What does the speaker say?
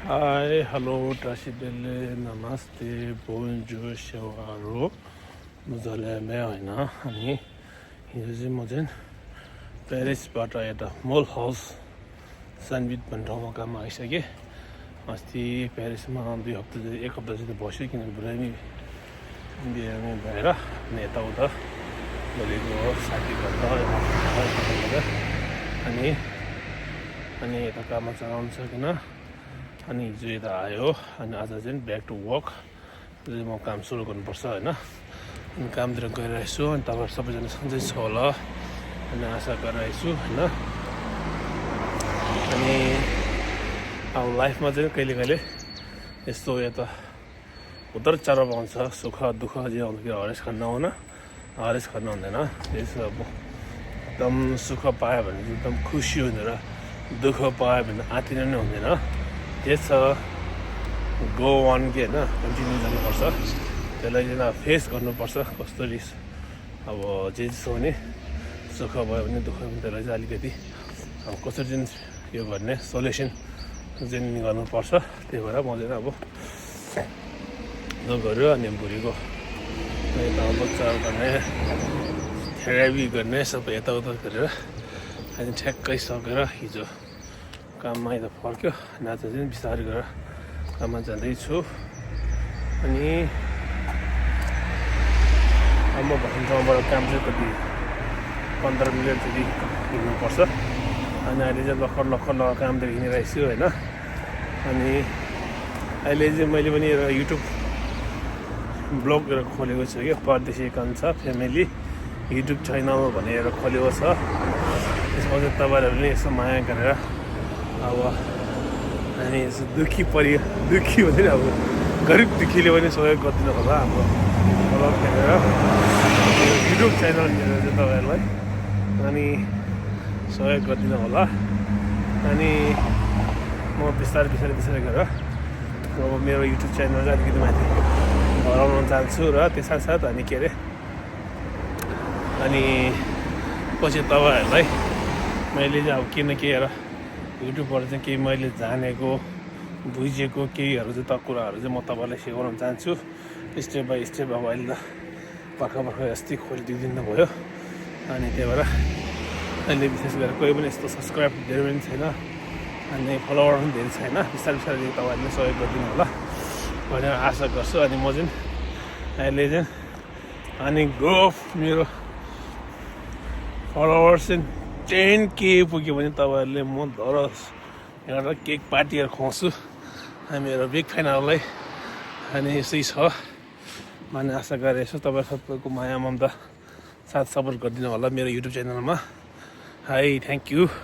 Hi hello टासिदेले नमस्ते बोन्जो सेवारो मुजलेमै होइन अनि हिजो चाहिँ म चाहिँ प्यारिसबाट यता मोल हाउस सानबिट भन्ने ठाउँमा काममा आइसकेँ। अस्ति प्यारिसमा एक हप्ता चाहिँ बस्यो किनभने बुढानी बिरामी भएर अनि यताउता गरेको साथी गर्दा अनि यता काममा चलाउनु सकेन। अनि हिजो यता आयो अनि आज चाहिँ ब्याक टु वर्क म काम सुरु गर्नुपर्छ होइन। अनि कामतिर गइरहेको छु अनि तपाईँहरू सबैजना सन्चै छ होला अनि आशा गरिरहेको छु होइन। अनि अब लाइफमा चाहिँ कहिले कहिले यस्तो यता उतार चढाव आउँछ, सुख दुःख जे आउँछ कि हरेस खान हुँदैन। त्यसो अब एकदम सुख पायो भने चाहिँ एकदम खुसी हुँदैन, दुःख पायो भने आत्तिनु नै हुँदैन। त्यस गो अन के होइन, कन्टिन्यू गर्नुपर्छ, त्यसलाई चाहिँ फेस गर्नुपर्छ। कस्तो रिस अब जे छ भने सुख भयो भने दुःख पनि त्यसलाई चाहिँ अलिकति अब कसरी चाहिँ यो गर्ने सोल्युसन चाहिँ गर्नुपर्छ। त्यही भएर म चाहिँ अब गऱ्यो अनि बुढीको यता बच्चा गर्ने थेरापी गर्ने सबै यताउता गरेर अनि ठ्याक्कै सकेर हिजो काममा यता फर्क्यो। अनि आज चाहिँ बिस्तारै गरेर काममा जाँदैछु। अनि अब म भन्ने ठाउँबाट काम चाहिँ कति 15 मिनट जति हिँड्नुपर्छ। अनि अहिले चाहिँ लखर कामतिर हिँडिरहेको छु होइन। अनि अहिले चाहिँ मैले पनि एउटा युट्युब ब्लग एउटा खोलेको छु क्या, परदेशी कान्छा फ्यामिली युट्युब च्यानल भनेर खोलेको छ। त्यसमा चाहिँ तपाईँहरूले पनि यसो माया गरेर अब हामी यसो दुःखी हुँदैन, अब गरिब दुःखीले पनि सहयोग गरिदिनु होला हाम्रो ब्लग हेरेर युट्युब च्यानल हेरेर चाहिँ तपाईँहरूलाई अनि सहयोग गरिदिनु होला। अनि म बिस्तारै गरेर अब मेरो युट्युब च्यानल चाहिँ अलिकति माथि बढाउन चाहन्छु र त्यस साथ अनि के अरे अनि पछि तपाईँहरूलाई मैले चाहिँ अब किन के एउटा युट्युबबाट चाहिँ केही मैले जानेको बुझेको केहीहरू चाहिँ कुराहरू चाहिँ म तपाईँलाई सिकाउन चाहन्छु स्टेप बाई स्टेप। अब अहिले त भर्खर अस्ति खोलिदिनु त भयो। अनि त्यही भएर अहिले विशेष गरेर कोही पनि यस्तो सब्सक्राइब धेरै पनि छैन अनि फलोवर पनि धेरै छैन। बिस्तारै तपाईँहरूले सहयोग गरिदिनु होला भनेर आशा गर्छु। अनि म चाहिँ अहिले चाहिँ अनि मेरो फलोवर्स चाहिँ 10K पुग्यो भने तपाईँहरूले म दरस एउटा केक पार्टीहरू खुवाउँछु हामी मेरो बिग फ्यानहरूलाई। अनि यसै छ भन्ने आशा गरेको छु। तपाईँ सबैको माया ममता साथ सपोर्ट गरिदिनु होला मेरो युट्युब च्यानलमा। High thank you.